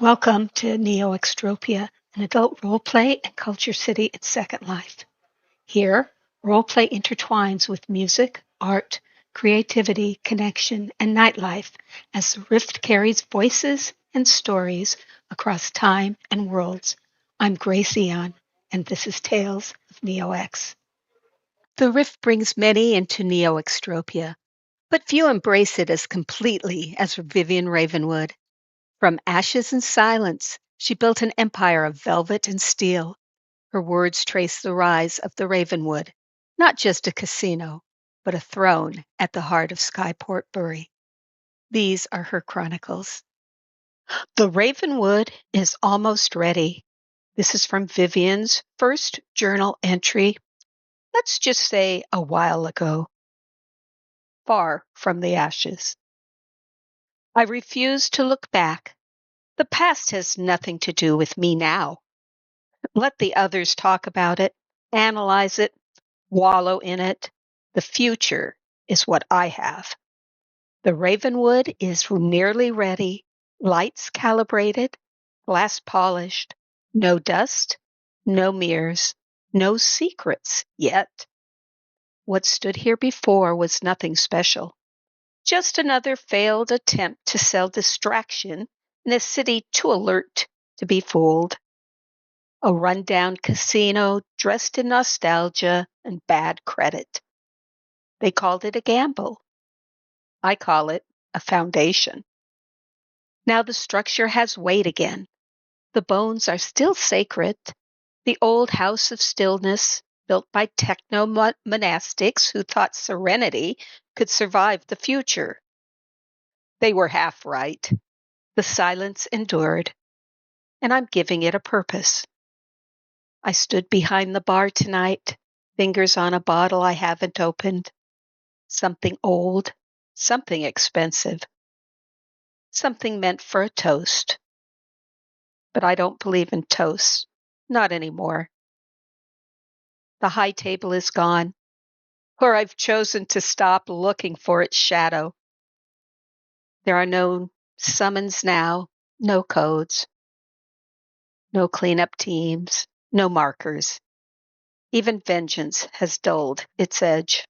Welcome to NeoExtropia, an adult roleplay and culture city in Second Life. Here, roleplay intertwines with music, art, creativity, connection, and nightlife as the rift carries voices and stories across time and worlds. I'm Grace Aeon, and this is Tales of NeoX. The rift brings many into NeoExtropia, but few embrace it as completely as Vivienne Ravenwood. From ashes and silence, she built an empire of velvet and steel. Her words trace the rise of the Ravenwood, not just a casino, but a throne at the heart of Skyport Bury. These are her chronicles. The Ravenwood is almost ready. This is from Vivienne's first journal entry, let's just say a while ago. Far from the ashes. I refuse to look back. The past has nothing to do with me now. Let the others talk about it, analyze it, wallow in it. The future is what I have. The Ravenwood is nearly ready, lights calibrated, glass polished, no dust, no mirrors, no secrets yet. What stood here before was nothing special, just another failed attempt to sell distraction in a city too alert to be fooled. A rundown casino dressed in nostalgia and bad credit. They called it a gamble. I call it a foundation. Now the structure has weight again. The bones are still sacred. The old house of stillness, built by techno-monastics who thought serenity could survive the future. They were half right. The silence endured, and I'm giving it a purpose. I stood behind the bar tonight, fingers on a bottle I haven't opened. Something old, something expensive, something meant for a toast. But I don't believe in toasts, not anymore. The high table is gone, or I've chosen to stop looking for its shadow. There are no summons now, no codes, no cleanup teams, no markers. Even vengeance has dulled its edge.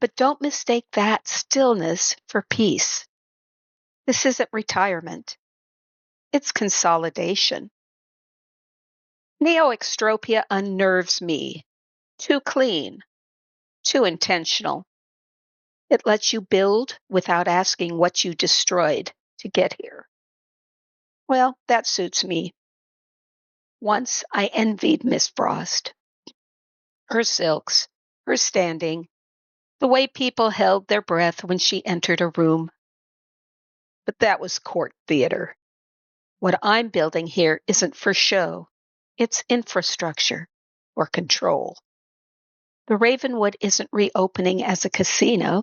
But don't mistake that stillness for peace. This isn't retirement. It's consolidation. NeoExtropia unnerves me. Too clean. Too intentional. It lets you build without asking what you destroyed to get here. Well, that suits me. Once I envied Miss Frost. Her silks, her standing, the way people held their breath when she entered a room. But that was court theater. What I'm building here isn't for show. It's infrastructure or control. The Ravenwood isn't reopening as a casino.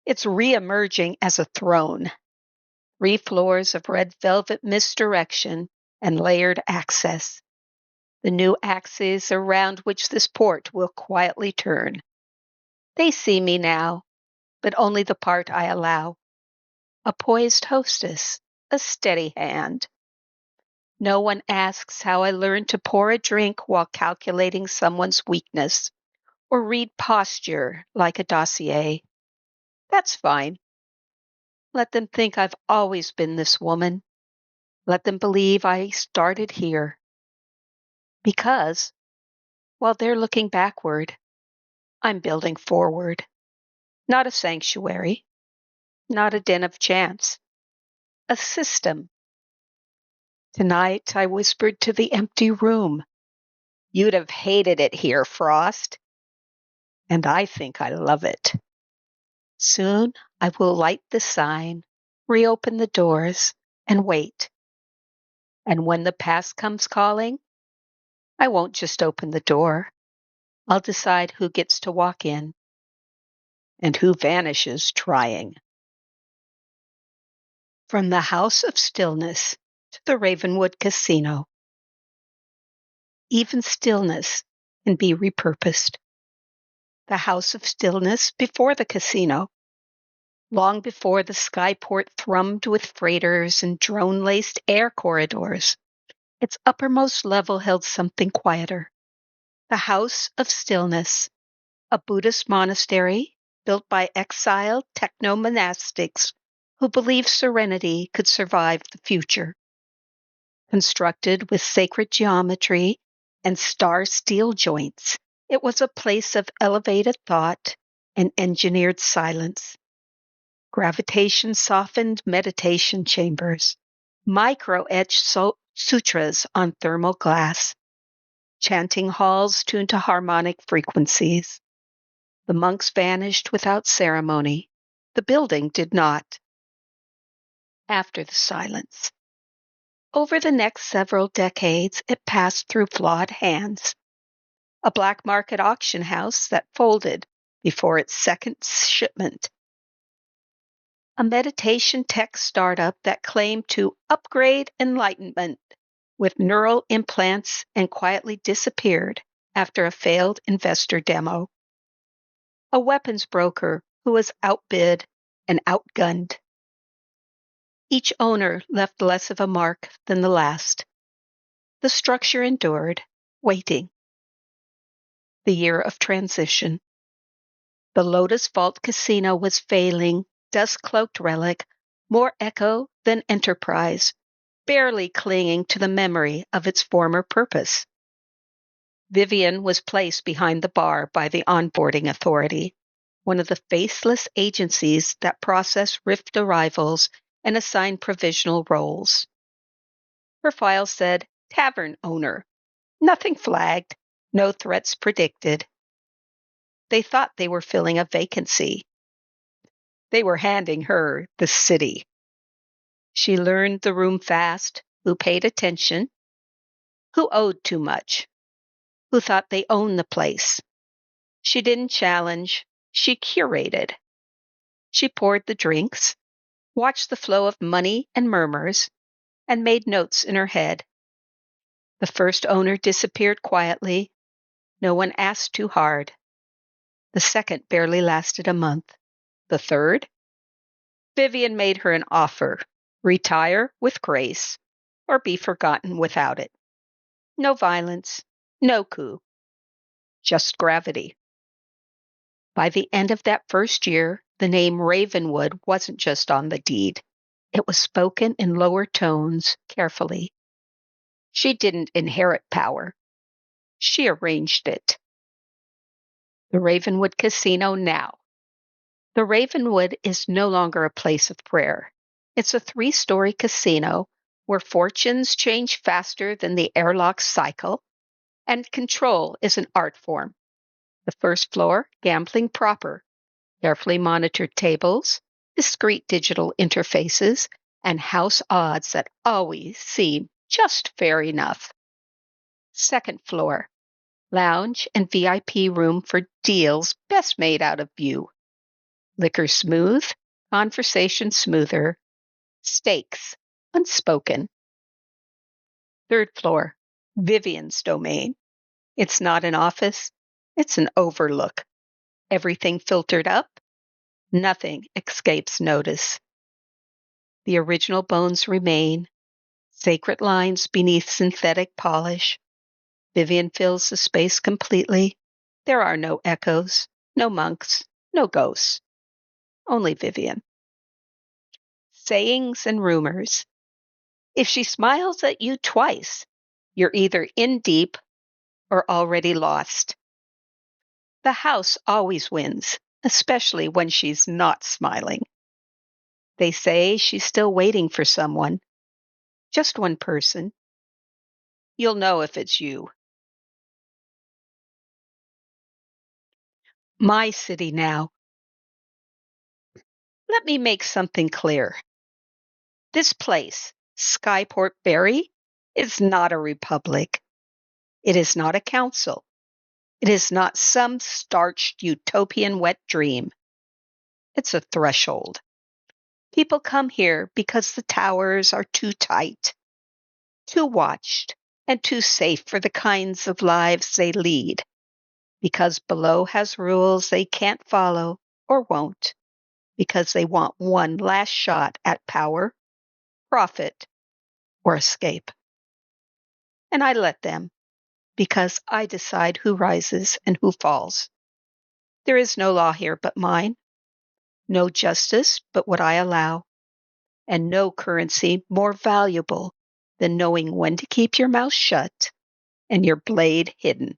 It's reemerging as a throne. 3 floors of red velvet misdirection and layered access. The new axes around which this port will quietly turn. They see me now, but only the part I allow. A poised hostess, a steady hand. No one asks how I learned to pour a drink while calculating someone's weakness, or read posture like a dossier. That's fine. Let them think I've always been this woman. Let them believe I started here. Because, while they're looking backward, I'm building forward. Not a sanctuary, not a den of chance, a system. Tonight I whispered to the empty room, "You'd have hated it here, Frost." And I think I love it. Soon I will light the sign, reopen the doors, and wait. And when the past comes calling, I won't just open the door. I'll decide who gets to walk in and who vanishes trying. From the House of Stillness to the Ravenwood Casino. Even stillness can be repurposed. The House of Stillness before the casino. long before the skyport thrummed with freighters and drone-laced air corridors. Its uppermost level held something quieter. The House of Stillness, a Buddhist monastery built by exiled techno-monastics who believed serenity could survive the future. Constructed with sacred geometry and star steel joints, it was a place of elevated thought and engineered silence. Gravitation-softened meditation chambers, micro-etched sutras on thermal glass, chanting halls tuned to harmonic frequencies. The monks vanished without ceremony. The building did not. After the silence. Over the next several decades, it passed through flawed hands. A black market auction house that folded before its second shipment. A meditation tech startup that claimed to upgrade enlightenment with neural implants and quietly disappeared after a failed investor demo. A weapons broker who was outbid and outgunned. Each owner left less of a mark than the last. The structure endured, waiting. The year of transition. The Lotus Vault Casino was failing, dust-cloaked relic, more echo than enterprise, barely clinging to the memory of its former purpose. Vivienne was placed behind the bar by the onboarding authority, one of the faceless agencies that process rift arrivals and assign provisional roles. Her file said, tavern owner. Nothing flagged, no threats predicted. They thought they were filling a vacancy. They were handing her the city. She learned the room fast, who paid attention, who owed too much, who thought they owned the place. She didn't challenge, she curated. She poured the drinks, watched the flow of money and murmurs, and made notes in her head. The first owner disappeared quietly. No one asked too hard. The second barely lasted a month. The third? Vivienne made her an offer. Retire with grace, or be forgotten without it. No violence, no coup. Just gravity. By the end of that first year, the name Ravenwood wasn't just on the deed. It was spoken in lower tones, carefully. She didn't inherit power. She arranged it. The Ravenwood Casino now. The Ravenwood is no longer a place of prayer. It's a 3-story casino where fortunes change faster than the airlock cycle, and control is an art form. The first floor, gambling proper. Carefully monitored tables, discrete digital interfaces, and house odds that always seem just fair enough. Second floor, lounge and VIP room for deals best made out of view. Liquor smooth, conversation smoother, stakes unspoken. Third floor, Vivienne's domain. It's not an office, it's an overlook. Everything filtered up, nothing escapes notice. The original bones remain, sacred lines beneath synthetic polish. Vivienne fills the space completely. There are no echoes, no monks, no ghosts. Only Vivienne. Sayings and rumors. If she smiles at you twice, you're either in deep or already lost. The house always wins, especially when she's not smiling. They say she's still waiting for someone. Just one person. You'll know if it's you. My city now. Let me make something clear. This place, Skyport Berry, is not a republic. It is not a council. It is not some starched utopian wet dream. It's a threshold. People come here because the towers are too tight, too watched, and too safe for the kinds of lives they lead, because below has rules they can't follow or won't. because they want one last shot at power, profit, or escape. And I let them, because I decide who rises and who falls. There is no law here but mine, no justice but what I allow, and no currency more valuable than knowing when to keep your mouth shut and your blade hidden.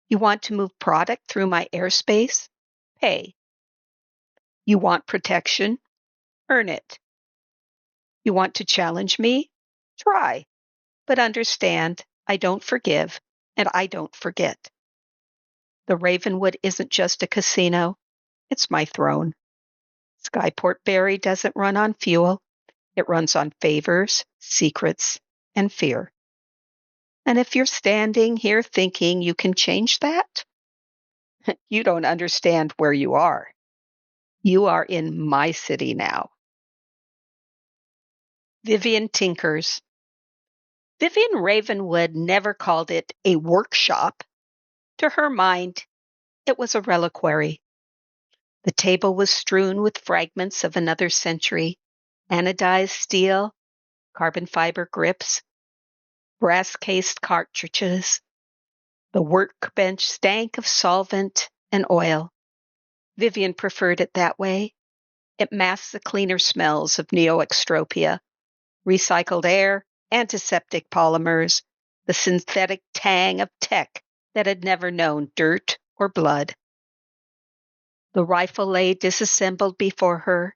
You want to move product through my airspace? Pay. You want protection? Earn it. You want to challenge me? Try. But understand, I don't forgive, and I don't forget. The Ravenwood isn't just a casino, it's my throne. Skyport Berry doesn't run on fuel, it runs on favors, secrets, and fear. And if you're standing here thinking you can change that, you don't understand where you are. You are in my city now. Vivienne tinkers. Vivienne Ravenwood never called it a workshop. To her mind, it was a reliquary. The table was strewn with fragments of another century, anodized steel, carbon fiber grips, brass-cased cartridges. The workbench stank of solvent and oil. Vivienne preferred it that way. It masked the cleaner smells of NeoExtropia, recycled air, antiseptic polymers, the synthetic tang of tech that had never known dirt or blood. The rifle lay disassembled before her,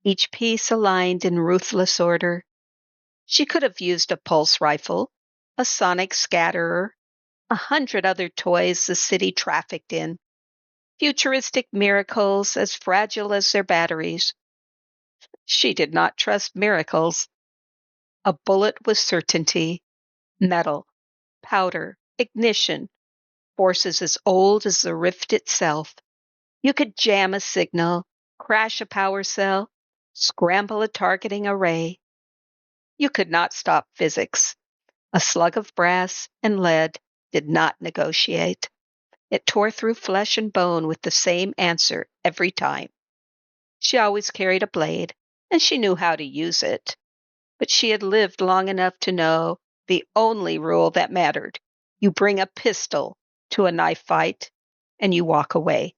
each piece aligned in ruthless order. She could have used a pulse rifle, a sonic scatterer, 100 other toys the city trafficked in, futuristic miracles as fragile as their batteries. She did not trust miracles. A bullet was certainty, metal, powder, ignition, forces as old as the rift itself. You could jam a signal, crash a power cell, scramble a targeting array. You could not stop physics. A slug of brass and lead did not negotiate. It tore through flesh and bone with the same answer every time. She always carried a blade, and she knew how to use it. But she had lived long enough to know the only rule that mattered. You bring a pistol to a knife fight, and you walk away.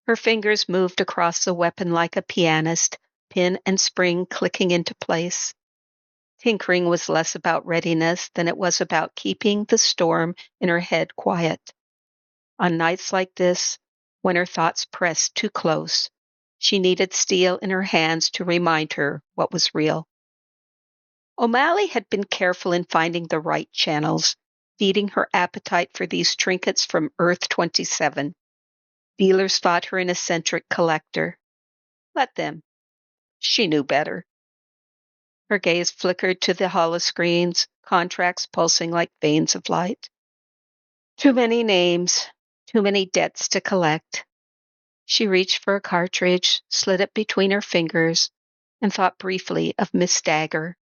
Her fingers moved across the weapon like a pianist, pin and spring clicking into place. Tinkering was less about readiness than it was about keeping the storm in her head quiet. On nights like this, when her thoughts pressed too close, she needed steel in her hands to remind her what was real. O'Malley had been careful in finding the right channels, feeding her appetite for these trinkets from Earth 27. Dealers thought her an eccentric collector. Let them. She knew better. Her gaze flickered to the holoscreens, contracts pulsing like veins of light. Too many names, too many debts to collect. She reached for a cartridge, slid it between her fingers, and thought briefly of Miss Dagger.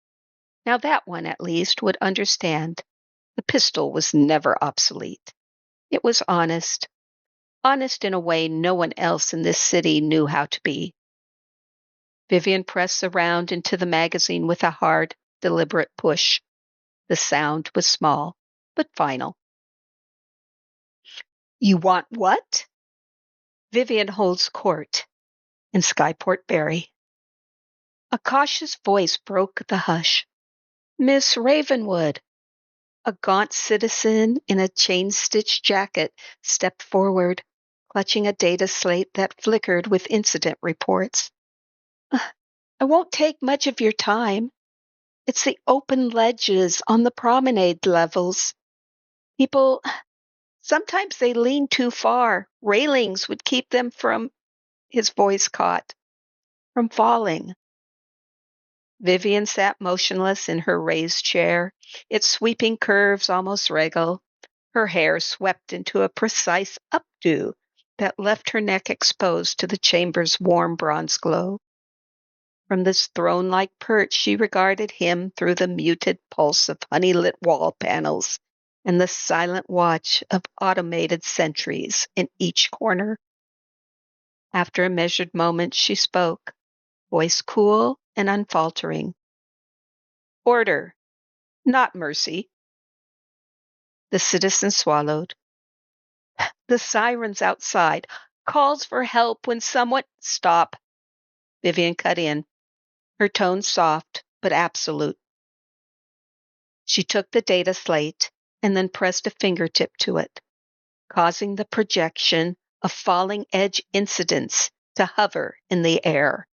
Now that one, at least, would understand. The pistol was never obsolete. It was honest. Honest in a way no one else in this city knew how to be. Vivienne pressed the round into the magazine with a hard, deliberate push. The sound was small, but final. You want what? Vivienne holds court in Skyport Berry. A cautious voice broke the hush. Miss Ravenwood. A gaunt citizen in a chain-stitched jacket stepped forward, clutching a data slate that flickered with incident reports. I won't take much of your time. It's the open ledges on the promenade levels. People, sometimes they lean too far. Railings would keep them from, his voice caught, from falling. Vivienne sat motionless in her raised chair, its sweeping curves almost regal. Her hair swept into a precise updo that left her neck exposed to the chamber's warm bronze glow. From this throne-like perch she regarded him through the muted pulse of honey-lit wall panels and the silent watch of automated sentries in each corner. After a measured moment, she spoke, voice cool and unfaltering. Order, not mercy. The citizen swallowed. The sirens outside. Calls for help when someone... Stop. Vivienne cut in, her tone soft but absolute. She took the data slate and then pressed a fingertip to it, causing the projection of falling edge incidents to hover in the air.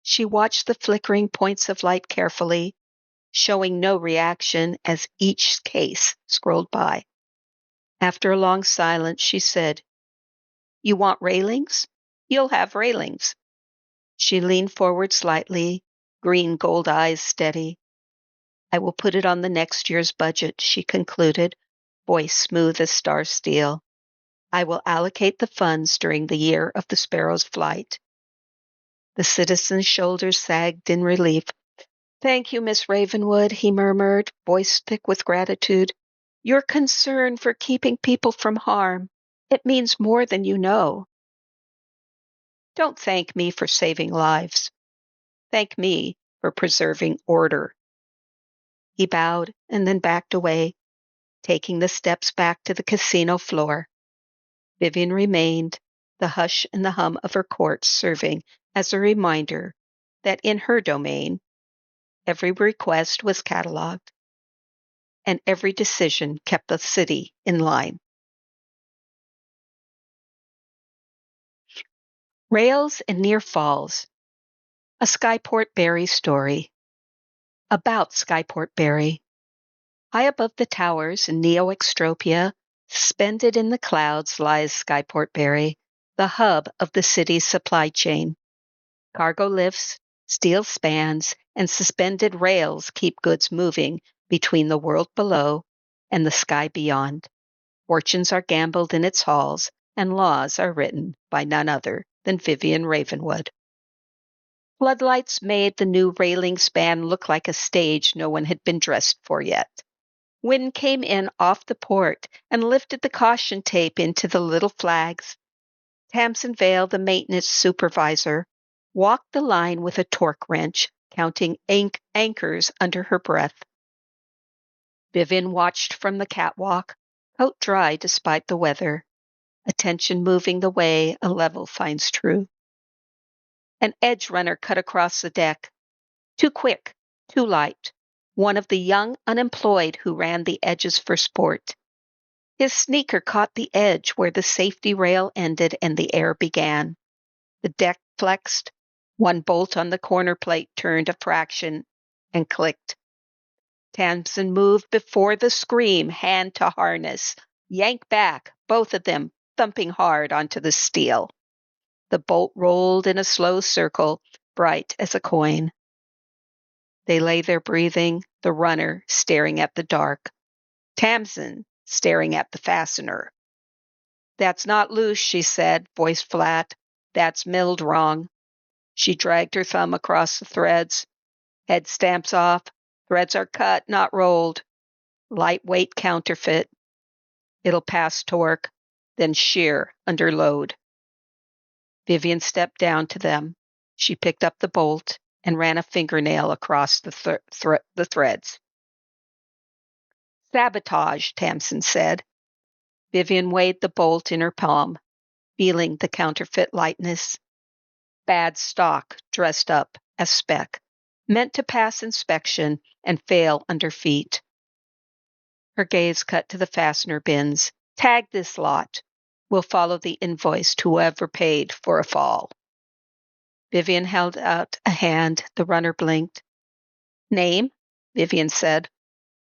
She watched the flickering points of light carefully, showing no reaction as each case scrolled by. After a long silence, she said, You want railings? You'll have railings. She leaned forward slightly, green gold eyes steady. I will put it on the next year's budget, she concluded, voice smooth as star steel. I will allocate the funds during the year of the Sparrow's flight. The citizen's shoulders sagged in relief. Thank you, Miss Ravenwood, he murmured, voice thick with gratitude. Your concern for keeping people from harm. It means more than you know. Don't thank me for saving lives. Thank me for preserving order. He bowed and then backed away, taking the steps back to the casino floor. Vivienne remained, the hush and the hum of her court serving as a reminder that in her domain, every request was cataloged, and every decision kept the city in line. Rails and Near Falls, a Skyport Berry story. About Skyport Berry. High above the towers in NeoExtropia, suspended in the clouds lies Skyport Berry, the hub of the city's supply chain. Cargo lifts, steel spans, and suspended rails keep goods moving between the world below and the sky beyond. Fortunes are gambled in its halls, and laws are written by none other than Vivienne Ravenwood. Floodlights made the new railing span look like a stage no one had been dressed for yet. Wind came in off the port and lifted the caution tape into the little flags. Tamsin Vale, the maintenance supervisor, walked the line with a torque wrench, counting anchors under her breath. Vivienne watched from the catwalk, coat dry despite the weather, attention moving the way a level finds true. An edge runner cut across the deck. Too quick, too light. One of the young unemployed who ran the edges for sport. His sneaker caught the edge where the safety rail ended and the air began. The deck flexed. One bolt on the corner plate turned a fraction and clicked. Tamsin moved before the scream, hand to harness. Yank back, both of them thumping hard onto the steel. The bolt rolled in a slow circle, bright as a coin. They lay there breathing, the runner staring at the dark. Tamsin staring at the fastener. That's not loose, she said, voice flat. That's milled wrong. She dragged her thumb across the threads. Head stamps off. Threads are cut, not rolled. Lightweight counterfeit. It'll pass torque, then shear under load. Vivienne stepped down to them. She picked up the bolt and ran a fingernail across the threads. Sabotage, Tamsin said. Vivienne weighed the bolt in her palm, feeling the counterfeit lightness. Bad stock dressed up as spec, meant to pass inspection and fail under feet. Her gaze cut to the fastener bins. Tag this lot. We'll follow the invoice to whoever paid for a fall. Vivienne held out a hand. The runner blinked. Name? Vivienne said.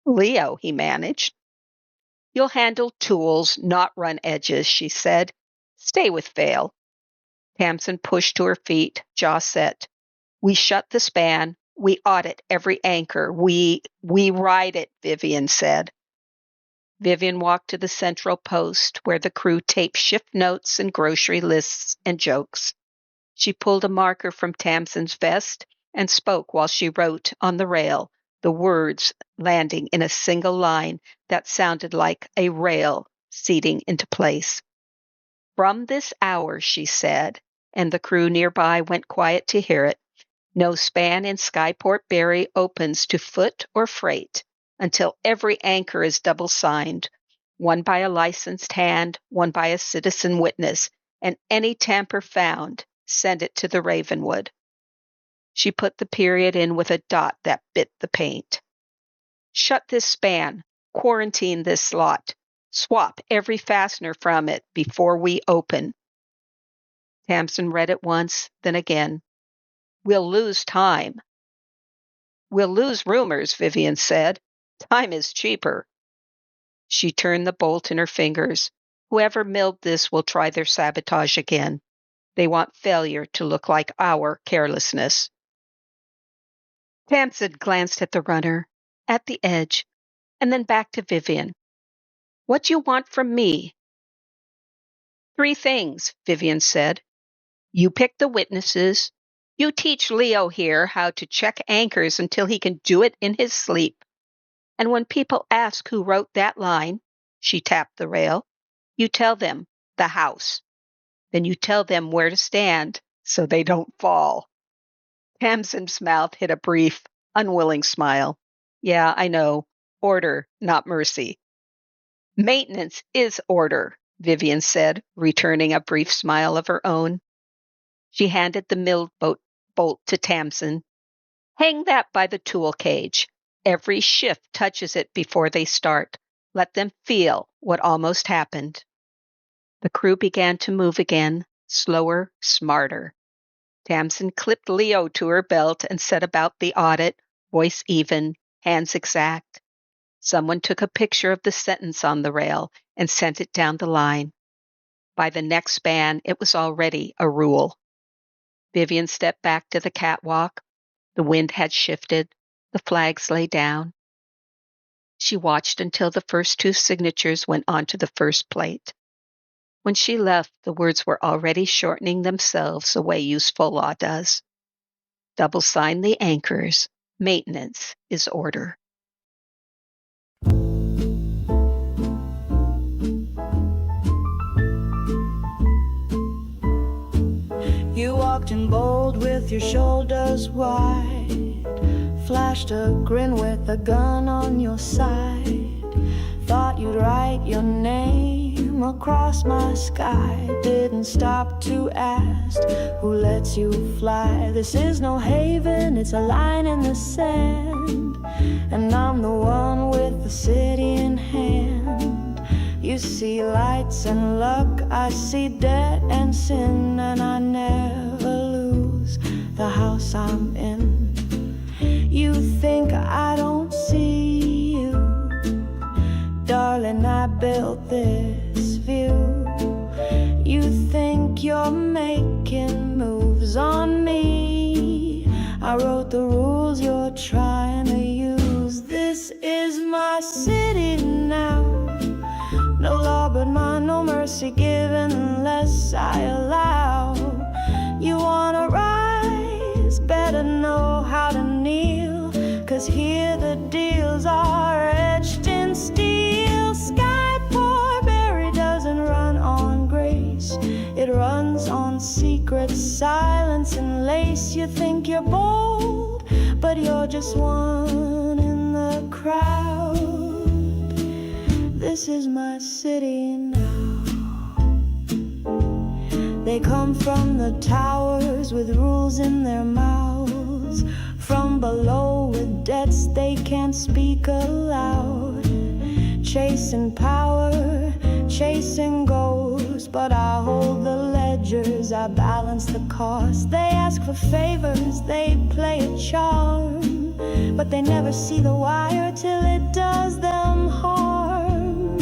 Leo, he managed. You'll handle tools, not run edges, she said. Stay with Vale. Tamsin pushed to her feet, jaw set. We shut the span. We audit every anchor. We ride it, Vivienne said. Vivienne walked to the central post where the crew taped shift notes and grocery lists and jokes. She pulled a marker from Tamsin's vest and spoke while she wrote on the rail, the words landing in a single line that sounded like a rail seating into place. From this hour, she said, and the crew nearby went quiet to hear it. No span in Skyport Berry opens to foot or freight until every anchor is double signed, one by a licensed hand, one by a citizen witness, and any tamper found, send it to the Ravenwood. She put the period in with a dot that bit the paint. Shut this span, quarantine this slot, swap every fastener from it before we open. Tamsin read it once, then again. We'll lose time. We'll lose rumors, Vivienne said. Time is cheaper. She turned the bolt in her fingers. Whoever milled this will try their sabotage again. They want failure to look like our carelessness. Tamsin glanced at the runner, at the edge, and then back to Vivienne. What do you want from me? 3 things, Vivienne said. You pick the witnesses. You teach Leo here how to check anchors until he can do it in his sleep. And when people ask who wrote that line, she tapped the rail, you tell them, the house. Then you tell them where to stand so they don't fall. Tamsin's mouth hid a brief, unwilling smile. Yeah, I know. Order, not mercy. Maintenance is order, Vivienne said, returning a brief smile of her own. She handed the milled bolt to Tamsin. Hang that by the tool cage. Every shift touches it before they start. Let them feel what almost happened. The crew began to move again, slower, smarter. Tamsin clipped Leo to her belt and set about the audit, voice even, hands exact. Someone took a picture of the sentence on the rail and sent it down the line. By the next span, it was already a rule. Vivienne stepped back to the catwalk. The wind had shifted. The flags lay down. She watched until the first 2 signatures went onto the first plate. When she left, the words were already shortening themselves the way useful law does. Double sign the anchors. Maintenance is order. You walked in bold with your shoulders wide, flashed a grin with a gun on your side. Thought you'd write your name across my sky. Didn't stop to ask who lets you fly. This is no haven, it's a line in the sand, and I'm the one with the city in hand. You see lights and luck, I see debt and sin, and I never lose the house I'm in. You think I don't see you, darling, I built this view. You think you're making moves on me. I wrote the rules you're trying to use. This is my city now. No law but mine, no mercy given unless I allow. You wanna rise, better know how to kneel, 'cause here the deals are etched in steel. Skyport Berry doesn't run on grace, it runs on secret silence and lace. You think you're bold, but you're just one in the crowd. This is my city now. They come from the towers with rules in their mouths, from below with debts they can't speak aloud. Chasing power, chasing goals, but I hold the ledgers, I balance the cost. They ask for favors, they play a charm, but they never see the wire till it does them harm.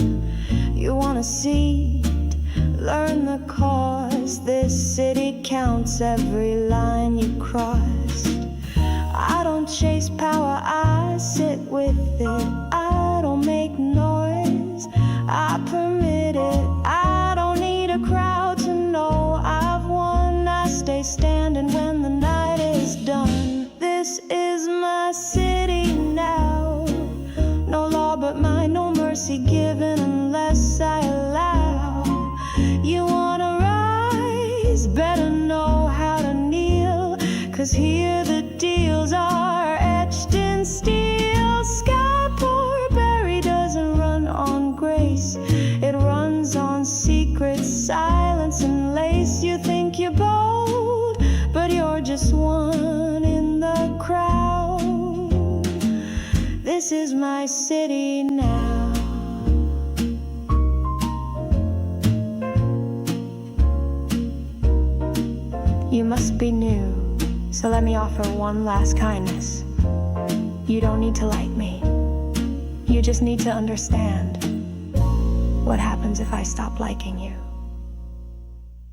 You wanna see it, learn the cost. This city counts every line you crossed. I don't chase power, I sit with it. I don't make noise, I permit it. I don't need a crowd to know I've won. I stay standing when the night is done. This is my city now. No law but mine, no mercy given unless I allow. You wanna rise, better know just one in the crowd. This is my city now. You must be new, so let me offer one last kindness. You don't need to like me. You just need to understand what happens if I stop liking you.